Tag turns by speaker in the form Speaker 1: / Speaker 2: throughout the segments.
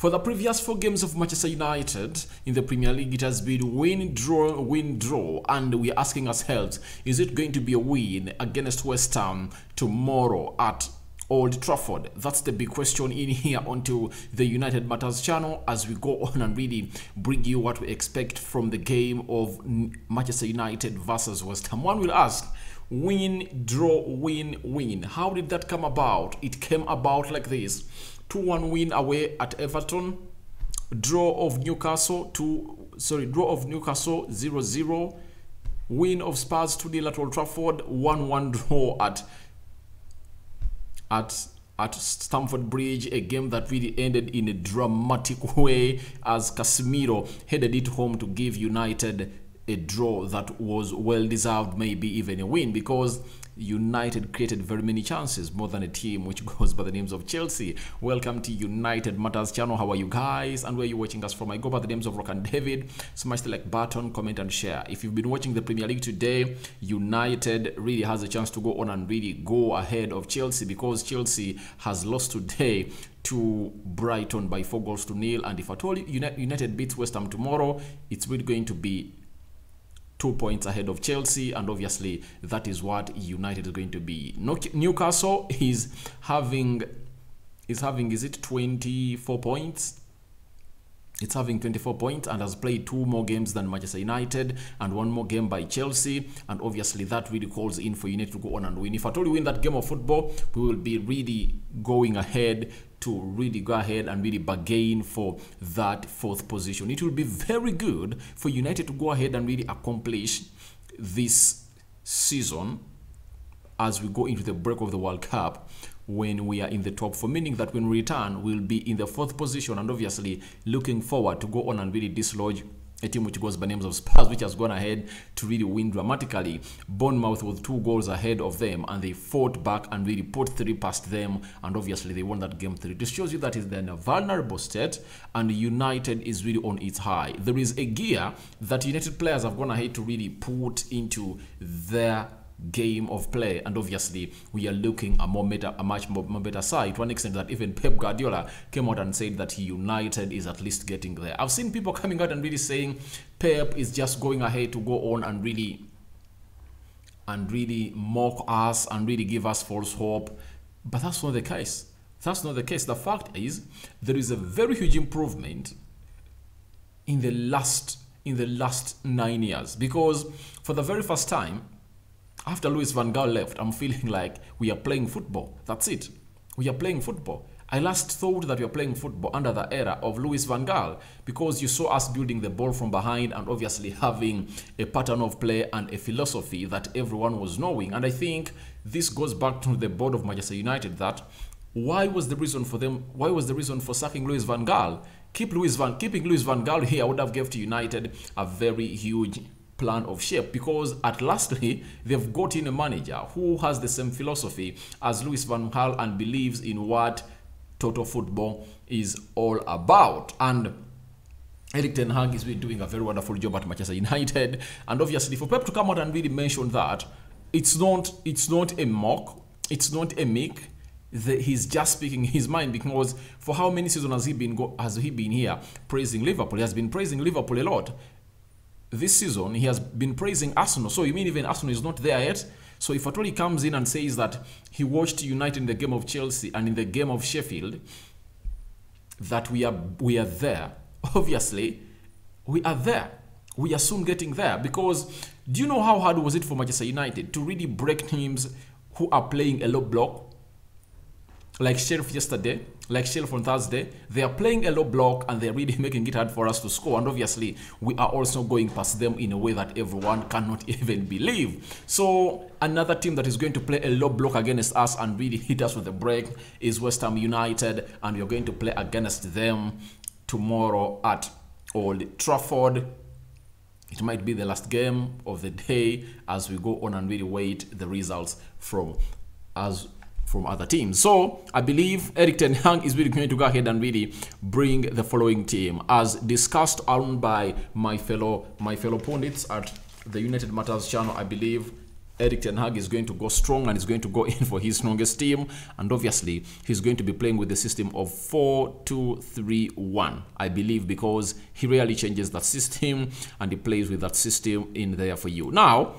Speaker 1: For the previous 4 games of Manchester United in the Premier League, it has been win, draw, and we are asking ourselves, is it going to be a win against West Ham tomorrow at Old Trafford? That's the big question in here onto the United Matters channel as we go on and really bring you what we expect from the game of Manchester United versus West Ham. One will ask, win, draw, win. How did that come about? It came about like this. 2-1 win away at Everton, draw of Newcastle 0-0, win of Spurs 2-0 at Old Trafford, 1-1 draw at Stamford Bridge, a game that really ended in a dramatic way as Casemiro headed it home to give United a draw that was well deserved, maybe even a win, because United created very many chances, more than a team which goes by the names of Chelsea. Welcome to United Matters channel. How are you guys, and where are you watching us from? I go by the names of Rock and David. Smash the like button, comment and share. If you've been watching the Premier League today, United really has a chance to go on and really go ahead of Chelsea, because Chelsea has lost today to Brighton by 4-0, and if at all United beats West Ham tomorrow, it's really going to be 2 points ahead of Chelsea, and obviously that is what United is going to be. Newcastle is having is it 24 points? It's having 24 points and has played 2 more games than Manchester United and 1 more game by Chelsea, and obviously that really calls in for United to go on and win. If at all we win that game of football, we will be really going ahead to really go ahead and really bargain for that 4th position. It will be very good for United to go ahead and really accomplish this season as we go into the break of the World Cup, when we are in the top 4, meaning that when we return, we'll be in the 4th position, and obviously looking forward to go on and really dislodge a team which goes by names of Spurs, which has gone ahead to really win dramatically. Bournemouth was 2 goals ahead of them, and they fought back and really put 3 past them, and obviously they won that game 3. This shows you that is in a vulnerable state, and United is really on its high. There is a gear that United players have gone ahead to really put into their game of play, and obviously we are looking a much more better side, to an extent that even Pep Guardiola came out and said that United is at least getting there. I've seen people coming out and really saying Pep is just going ahead to go on and really mock us and really give us false hope, but that's not the case. That's not the case. The fact is there is a very huge improvement in the last 9 years, because for the very first time after Louis van Gaal left, I'm feeling like we are playing football. That's it. We are playing football. I last thought that we were playing football under the era of Louis van Gaal, because you saw us building the ball from behind and obviously having a pattern of play and a philosophy that everyone was knowing. And I think this goes back to the board of Manchester United, that why was the reason for sacking Louis van Gaal? Keeping Louis van Gaal here would have given to United a very huge plan of shape, because at lastly they've got in a manager who has the same philosophy as Louis van Gaal and believes in what total football is all about. And Erik ten Hag is really doing a very wonderful job at Manchester United, and obviously for Pep to come out and really mention that, it's not a mock, it's not a make. He's just speaking his mind, because for how many seasons has he been here praising Liverpool? He has been praising Liverpool a lot. This season, he has been praising Arsenal. So you mean even Arsenal is not there yet? So if at all he comes in and says that he watched United in the game of Chelsea and in the game of Sheffield, that we are there, obviously, we are there. We are soon getting there, because do you know how hard was it for Manchester United to really break teams who are playing a low block? Like Sheriff yesterday, like Sheriff on Thursday, they are playing a low block and they're really making it hard for us to score. And obviously, we are also going past them in a way that everyone cannot even believe. So, another team that is going to play a low block against us and really hit us with a break is West Ham United. And we're going to play against them tomorrow at Old Trafford. It might be the last game of the day as we go on and really wait the results from other teams. So I believe Erik ten Hag is really going to go ahead and really bring the following team, as discussed on by my fellow pundits at the United Matters channel. I believe Erik ten Hag is going to go strong and is going to go in for his strongest team, and obviously he's going to be playing with the system of 4-2-3-1, I believe, because he rarely changes that system and he plays with that system in there for you. Now,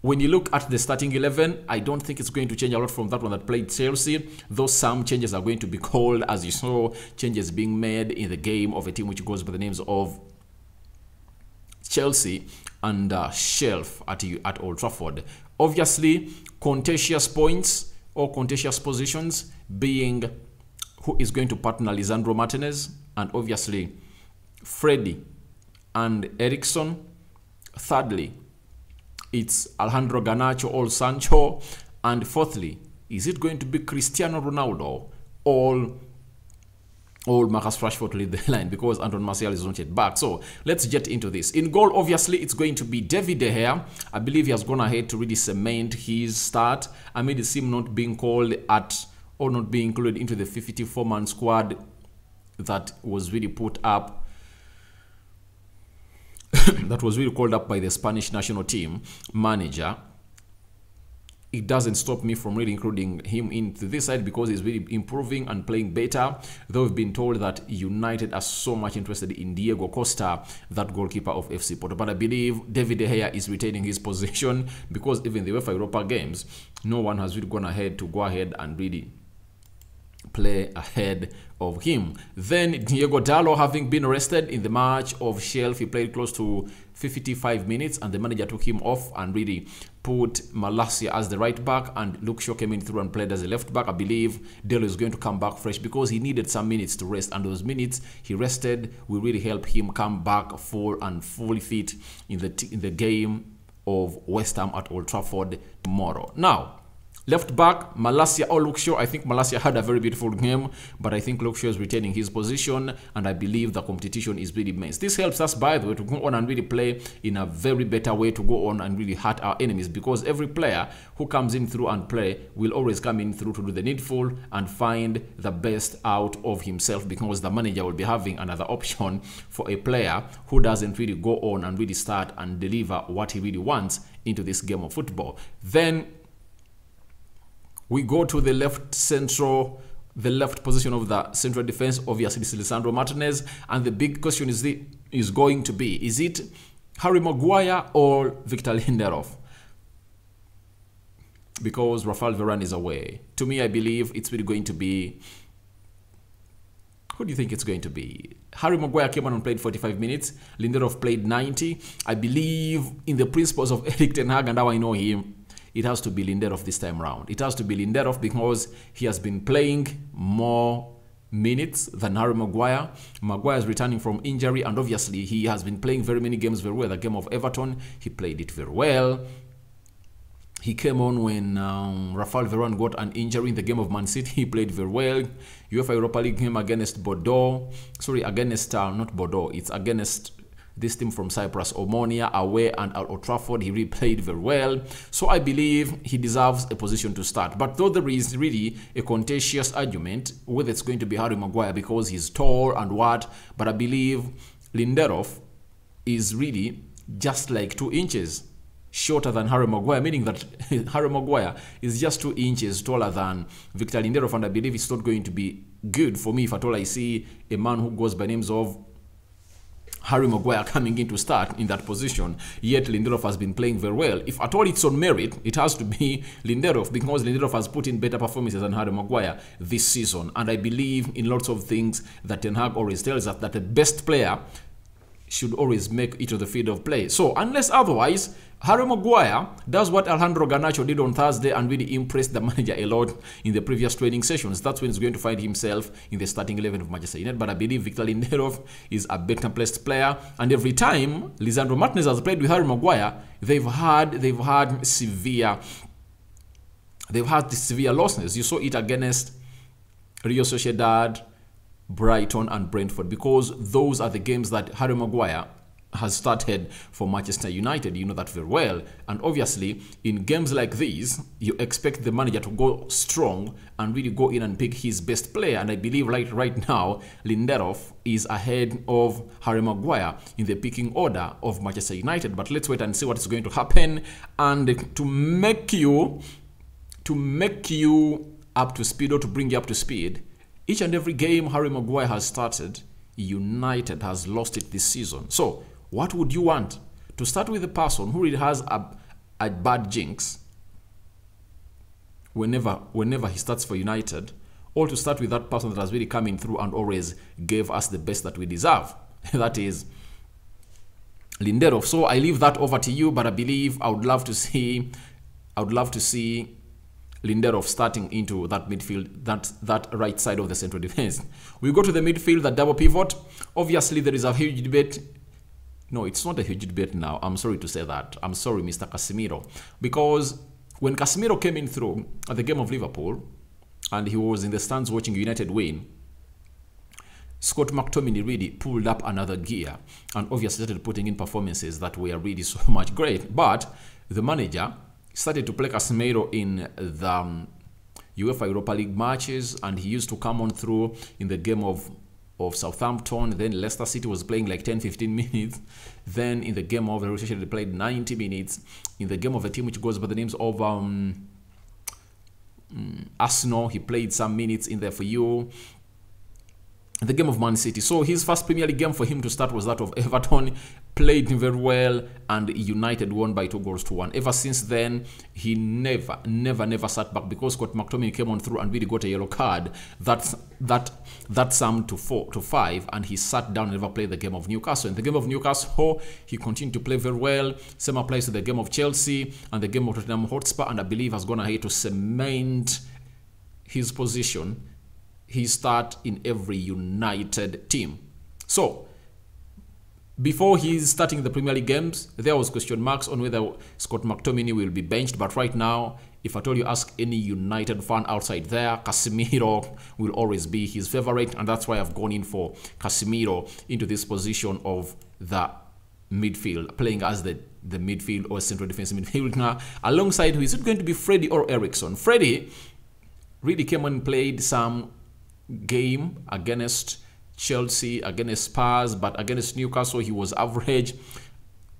Speaker 1: when you look at the starting 11, I don't think it's going to change a lot from that one that played Chelsea, though some changes are going to be called, as you saw, changes being made in the game of a team which goes by the names of Chelsea and Shelf at Old Trafford. Obviously, contentious points or contentious positions being who is going to partner Lisandro Martinez, and obviously Freddy and Eriksson. Thirdly, it's Alejandro Garnacho or Sancho. And fourthly, is it going to be Cristiano Ronaldo or Marcus Rashford to lead the line, because Anton Martial is not yet back? So let's get into this. In goal, obviously, it's going to be David De Gea. I believe he has gone ahead to really cement his start amid him not being called at or not being included into the 54-man squad that was really put up. That was really called up by the Spanish national team manager. It doesn't stop me from really including him into this side because he's really improving and playing better. Though we've been told that United are so much interested in Diego Costa, that goalkeeper of FC Porto. But I believe David De Gea is retaining his position because even the UEFA Europa games, no one has really gone ahead to go ahead and really play ahead of him. Then Diego Dallo, having been arrested in the match of Sheffield, he played close to 55 minutes and the manager took him off and really put Malacia as the right back, and Luke Shaw came in through and played as a left back. I believe Dallo is going to come back fresh because he needed some minutes to rest, and those minutes he rested will really help him come back full and fully fit in the game of West Ham at Old Trafford tomorrow. Now, left back, Malacia or Luke Shaw. I think Malacia had a very beautiful game, but I think Luke Shaw is retaining his position, and I believe the competition is really immense. This helps us, by the way, to go on and really play in a very better way, to go on and really hurt our enemies, because every player who comes in through and play will always come in through to do the needful and find the best out of himself, because the manager will be having another option for a player who doesn't really go on and really start and deliver what he really wants into this game of football. Then we go to the left position of the central defense. Obviously, this is Lisandro Martinez, and the big question is going to be: is it Harry Maguire or Victor Lindelof? Because Rafael Varane is away. To me, I believe it's really going to be. Who do you think it's going to be? Harry Maguire came on and played 45 minutes. Lindelof played 90. I believe in the principles of Erik ten Hag and how I know him, it has to be Lindelof this time round. It has to be Lindelof because he has been playing more minutes than Harry Maguire. Maguire is returning from injury, and obviously he has been playing very many games very well. The game of Everton, he played it very well. He came on when Rafael Varane got an injury. In the game of Man City, he played very well. UEFA Europa League game against Bordeaux. Sorry, against, not Bordeaux, it's against this team from Cyprus, Omonia, away and at Old Trafford. He really played very well. So I believe he deserves a position to start. But though there is really a contentious argument whether it's going to be Harry Maguire because he's tall and what, but I believe Lindelof is really just like 2 inches shorter than Harry Maguire, meaning that Harry Maguire is just 2 inches taller than Victor Lindelof, and I believe it's not going to be good for me if at all I see a man who goes by names of Harry Maguire coming in to start in that position, yet Lindelof has been playing very well. If at all it's on merit, it has to be Lindelof, because Lindelof has put in better performances than Harry Maguire this season. And I believe in lots of things that Ten Hag always tells us, that the best player should always make it to the field of play. So unless otherwise, Harry Maguire does what Alejandro Garnacho did on Thursday and really impressed the manager a lot in the previous training sessions. That's when he's going to find himself in the starting 11 of Manchester United. But I believe Victor Lindelof is a better placed player. And every time Lisandro Martinez has played with Harry Maguire, they've had severe losses. You saw it against Real Sociedad, Brighton and Brentford, because those are the games that Harry Maguire has started for Manchester United. You know that very well. And obviously, in games like these, you expect the manager to go strong and really go in and pick his best player. And I believe right now, Lindelof is ahead of Harry Maguire in the picking order of Manchester United. But let's wait and see what is going to happen. And to make you up to speed, or to bring you up to speed, each and every game Harry Maguire has started, United has lost it this season. So what would you want? To start with the person who really has a bad jinx whenever he starts for United, or to start with that person that has really come in through and always gave us the best that we deserve? That is Lindelof. So I leave that over to you, but I believe I would love to see Lindelof starting into that midfield, that right side of the central defense. We go to the midfield, the double pivot. Obviously, there is a huge debate. No, it's not a huge debate now. I'm sorry to say that. I'm sorry, Mr. Casemiro. Because when Casemiro came in through at the game of Liverpool, and he was in the stands watching United win, Scott McTominay really pulled up another gear and obviously started putting in performances that were really so much great. But the manager started to play Casemiro in the UEFA Europa League matches, and he used to come on through in the game of Southampton. Then Leicester City was playing like 10-15 minutes. Then in the game of the rotation, they played 90 minutes. In the game of a team which goes by the names of Arsenal, he played some minutes in there for you. The game of Man City. So his first Premier League game for him to start was that of Everton. Played very well, and United won by 2-1. Ever since then, he never sat back, because Scott McTominay came on through and really got a yellow card. That summed to 4-5, and he sat down and never played the game of Newcastle. In the game of Newcastle, he continued to play very well. Same applies to the game of Chelsea and the game of Tottenham Hotspur, and I believe has gone ahead to cement his position. He start in every United team. So before he's starting the Premier League games, there was question marks on whether Scott McTominay will be benched. But right now, if at all you ask any United fan outside there, Casemiro will always be his favorite. And that's why I've gone in for Casemiro into this position of the midfield, playing as the midfield or central defensive midfielder. Alongside who is it going to be, Freddie or Eriksson? Freddie really came and played some game against Chelsea, against Spurs, but against Newcastle he was average.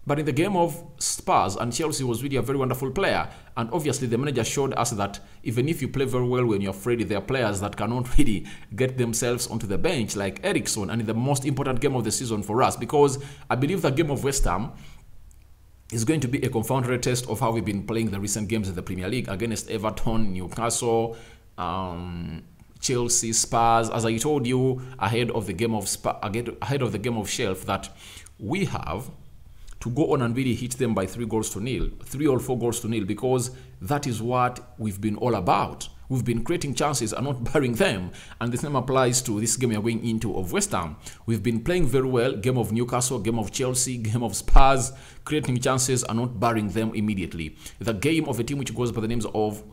Speaker 1: But in the game of Spurs and Chelsea, was really a very wonderful player. And obviously the manager showed us that even if you play very well when you're Freddie, there are players that cannot really get themselves onto the bench, like Eriksson. And in the most important game of the season for us, because I believe the game of West Ham is going to be a confounder test of how we've been playing the recent games in the Premier League against Everton, Newcastle, Chelsea, Spurs. As I told you ahead of the game of Shelf, that we have to go on and really hit them by 3 or 4 goals to nil, because that is what we've been all about. We've been creating chances and not barring them, and the same applies to this game we are going into of West Ham. We've been playing very well, game of Newcastle, game of Chelsea, game of Spurs, creating chances and not barring them immediately. The game of a team which goes by the names of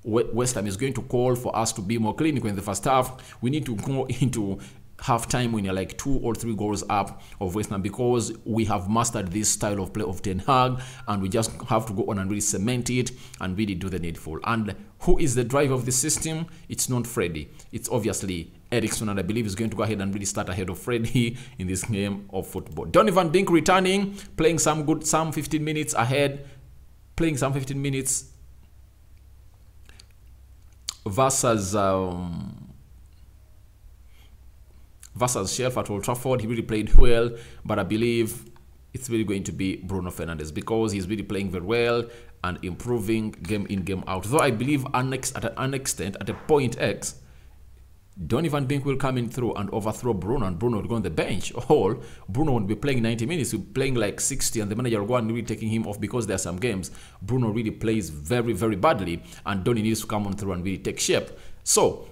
Speaker 1: West Ham is going to call for us to be more clinical in the first half. We need to go into half time when you're like 2 or 3 goals up of West Ham, because we have mastered this style of play of Ten Hag, and we just have to go on and really cement it and really do the needful. And who is the driver of the system? It's not Freddie. It's obviously Eriksson, and I believe he's going to go ahead and really start ahead of Freddie in this game of football. Donny van Dijk returning, playing some 15 minutes ahead, playing some 15 minutes versus Shelf at Old Trafford. He really played well, but I believe it's really going to be Bruno Fernandes, because he's really playing very well and improving game in, game out. Though I believe at an extent, at a point X, Donny van Dijk will come in through and overthrow Bruno, and Bruno will go on the bench. Or Bruno won't be playing 90 minutes, he'll be playing like 60, and the manager will go and really taking him off, because there are some games Bruno really plays very, very badly, and Donny needs to come on through and really take shape. So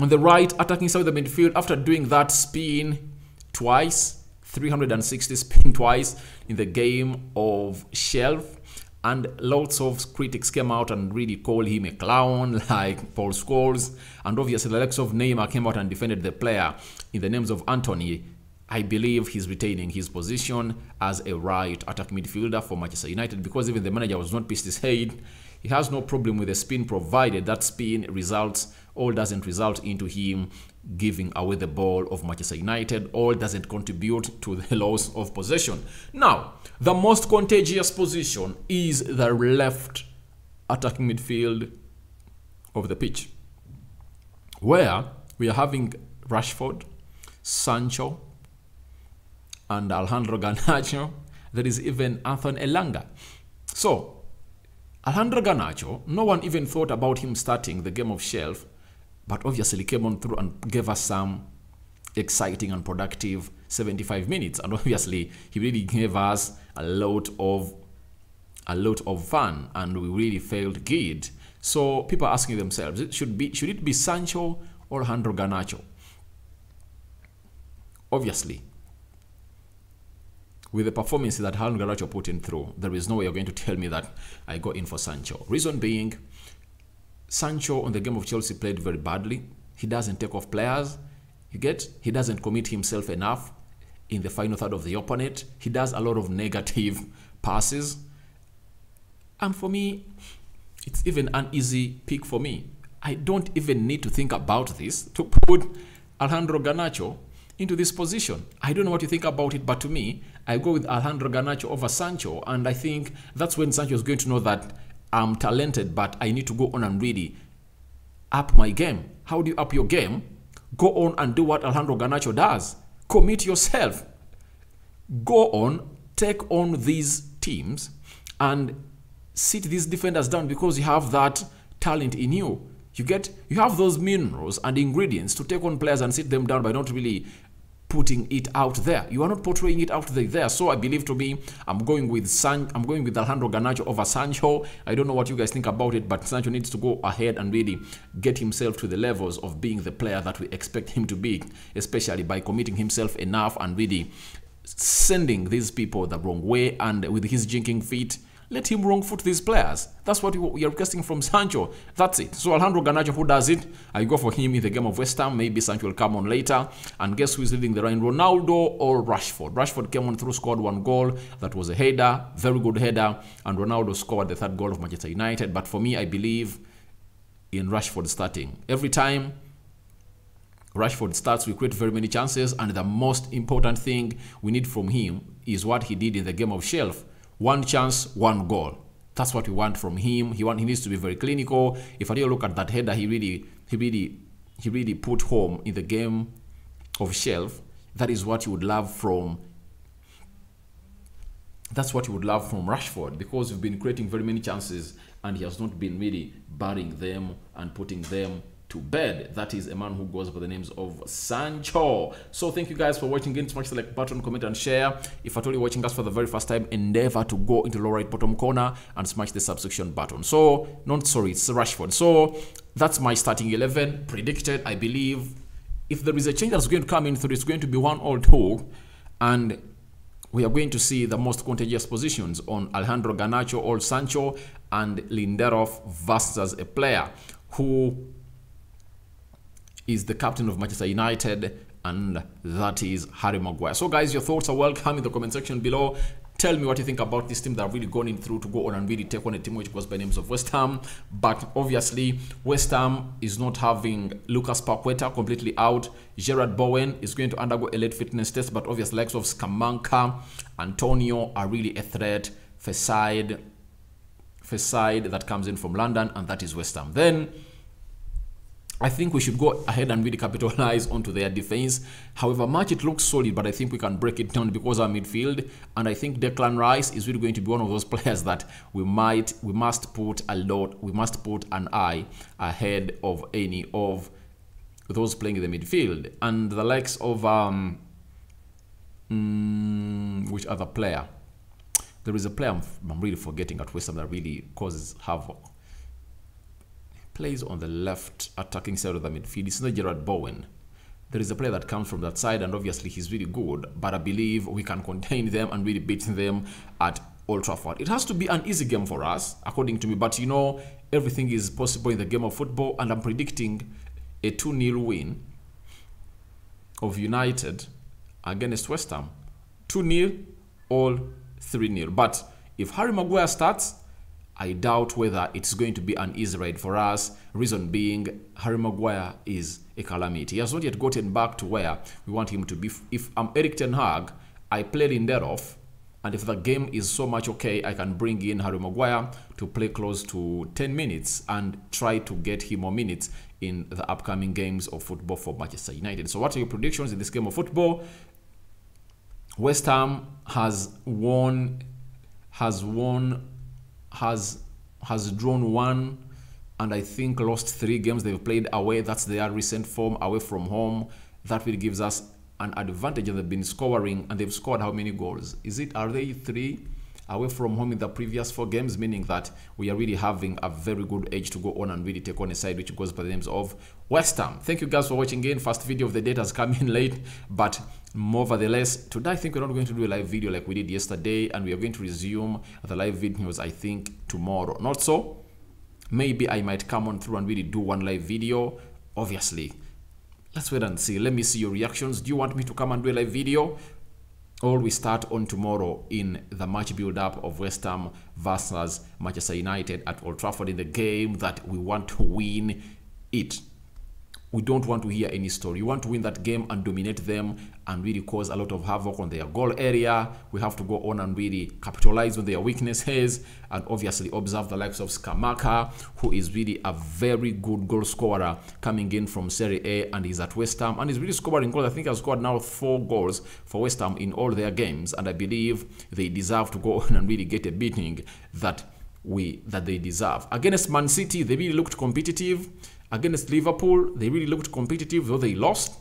Speaker 1: on the right, attacking side of the midfield, after doing that spin twice, 360 spin twice in the game of Shelf, and lots of critics came out and really called him a clown, like Paul Scholes. And obviously the likes of Neymar came out and defended the player in the names of Anthony. I believe he's retaining his position as a right attack midfielder for Manchester United, because even the manager was not pissed his head. He has no problem with the spin, provided that spin results or doesn't result into him giving away the ball of Manchester United, or doesn't contribute to the loss of possession. Now, the most contagious position is the left attacking midfield of the pitch, where we are having Rashford, Sancho, and Alejandro Garnacho. There is even Anthony Elanga. So, Alejandro Garnacho, no one even thought about him starting the game of Shelf, but obviously came on through and gave us some exciting and productive 75 minutes. And obviously, he really gave us a lot of fun, and we really felt good. So people are asking themselves, should it be Sancho or Alejandro Garnacho? Obviously, with the performances that Alejandro Garnacho put in through, there is no way you're going to tell me that I go in for Sancho. Reason being, Sancho on the game of Chelsea played very badly. He doesn't take off players. He doesn't commit himself enough in the final third of the opponent. He does a lot of negative passes. And for me, it's even an easy pick for me. I don't even need to think about this to put Alejandro Garnacho into this position. I don't know what you think about it, but to me, I go with Alejandro Garnacho over Sancho, and I think that's when Sancho is going to know that I'm talented, but I need to go on and really up my game. How do you up your game? Go on and do what Alejandro Garnacho does. Commit yourself. Go on, take on these teams, and sit these defenders down, because you have that talent in you. You have those minerals and ingredients to take on players and sit them down by not really putting it out there. You are not portraying it out there. So I believe, to me, I'm going with Alejandro Garnacho over Sancho. I don't know what you guys think about it, but Sancho needs to go ahead and really get himself to the levels of being the player that we expect him to be, especially by committing himself enough and really sending these people the wrong way, and with his jinking feet, let him wrong foot these players. That's what we are requesting from Sancho. That's it. So Alejandro Garnacho, who does it? I go for him in the game of West Ham. Maybe Sancho will come on later. And guess who is leading the line? Ronaldo or Rashford? Rashford came on through, scored one goal. That was a header, very good header. And Ronaldo scored the third goal of Manchester United. But for me, I believe in Rashford starting. Every time Rashford starts, we create very many chances. And the most important thing we need from him is what he did in the game of Shelf. One chance, one goal. That's what we want from him. He needs to be very clinical. If I really look at that header, he really put home in the game of Shelf. That is what you would love from. That's what you would love from Rashford, because we've been creating very many chances and he has not been really burying them and putting them to bed. That is a man who goes by the names of Sancho. So thank you guys for watching. Again, smash the like button, comment and share. If at all you're watching us for the very first time, endeavor to go into the lower right bottom corner and smash the subscription button. So it's Rashford. So that's my starting 11 predicted. I believe if there is a change that's going to come in through, it's going to be 1 or 2, and we are going to see the most contagious positions on Alejandro Garnacho or Sancho, and Lindelof versus a player who is the captain of Manchester United, and that is Harry Maguire. So guys, your thoughts are welcome in the comment section below. Tell me what you think about this team that have really gone in through to go on and really take on a team which goes by names of West Ham. But obviously, West Ham is not having Lucas Paqueta completely out. Gerard Bowen is going to undergo a late fitness test, but obviously likes of Scamanca, Antonio are really a threat for side that comes in from London, and that is West Ham. Then I think we should go ahead and really capitalize onto their defense. However much it looks solid, but I think we can break it down because our midfield, and I think Declan Rice is really going to be one of those players that we must put an eye ahead of any of those playing in the midfield. And the likes of which other player? There is a player I'm really forgetting at West Ham that really causes havoc. Plays on the left attacking side of the midfield. It's not Gerard Bowen. There is a player that comes from that side, and obviously he's really good, but I believe we can contain them and really beat them at Old Trafford. It has to be an easy game for us, according to me, but you know, everything is possible in the game of football, and I'm predicting a 2-0 win of United against West Ham. 2-0 or 3-0. But if Harry Maguire starts, I doubt whether it's going to be an easy ride for us. Reason being, Harry Maguire is a calamity. He has not yet gotten back to where we want him to be. If I'm Eric Ten Hag, I play Lindelof, and if the game is so much okay, I can bring in Harry Maguire to play close to 10 minutes and try to get him more minutes in the upcoming games of football for Manchester United. So what are your predictions in this game of football? West Ham has drawn 1 and I think lost 3 games they've played away. That's their recent form away from home. That really gives us an advantage. They've been scoring, and they've scored how many goals? Are they 3 away from home in the previous 4 games? Meaning that we are really having a very good edge to go on and really take on a side which goes by the names of West Ham. Thank you guys for watching again. First video of the day has come in late, but nevertheless, today I think we're not going to do a live video like we did yesterday, and we are going to resume the live videos I think tomorrow. Not so. Maybe I might come on through and really do one live video. Obviously, let's wait and see. Let me see your reactions. Do you want me to come and do a live video, or we start on tomorrow in the match build-up of West Ham versus Manchester United at Old Trafford, in the game that we want to win it? We don't want to hear any story. We want to win that game and dominate them and really cause a lot of havoc on their goal area. We have to go on and really capitalize on their weaknesses and obviously observe the likes of Scamacca, who is really a very good goal scorer coming in from Serie A, and he's at West Ham and he's really scoring goals. I think he's scored now 4 goals for West Ham in all their games, and I believe they deserve to go on and really get a beating that they deserve. Against Man City, they really looked competitive. Against Liverpool, they really looked competitive, though they lost,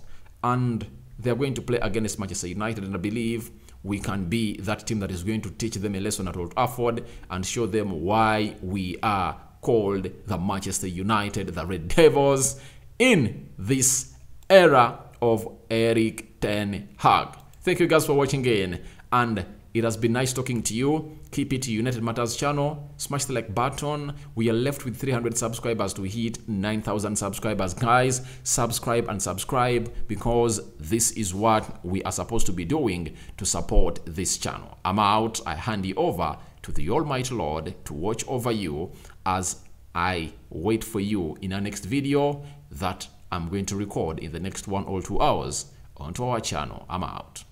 Speaker 1: and they're going to play against Manchester United, and I believe we can be that team that is going to teach them a lesson at Old Trafford and show them why we are called the Manchester United, the Red Devils, in this era of Eric Ten Hag. Thank you guys for watching again, and it has been nice talking to you. Keep it to United Matters channel. Smash the like button. We are left with 300 subscribers to hit 9,000 subscribers. Guys, subscribe and subscribe, because this is what we are supposed to be doing to support this channel. I'm out. I hand you over to the Almighty Lord to watch over you as I wait for you in our next video that I'm going to record in the next 1 or 2 hours onto our channel. I'm out.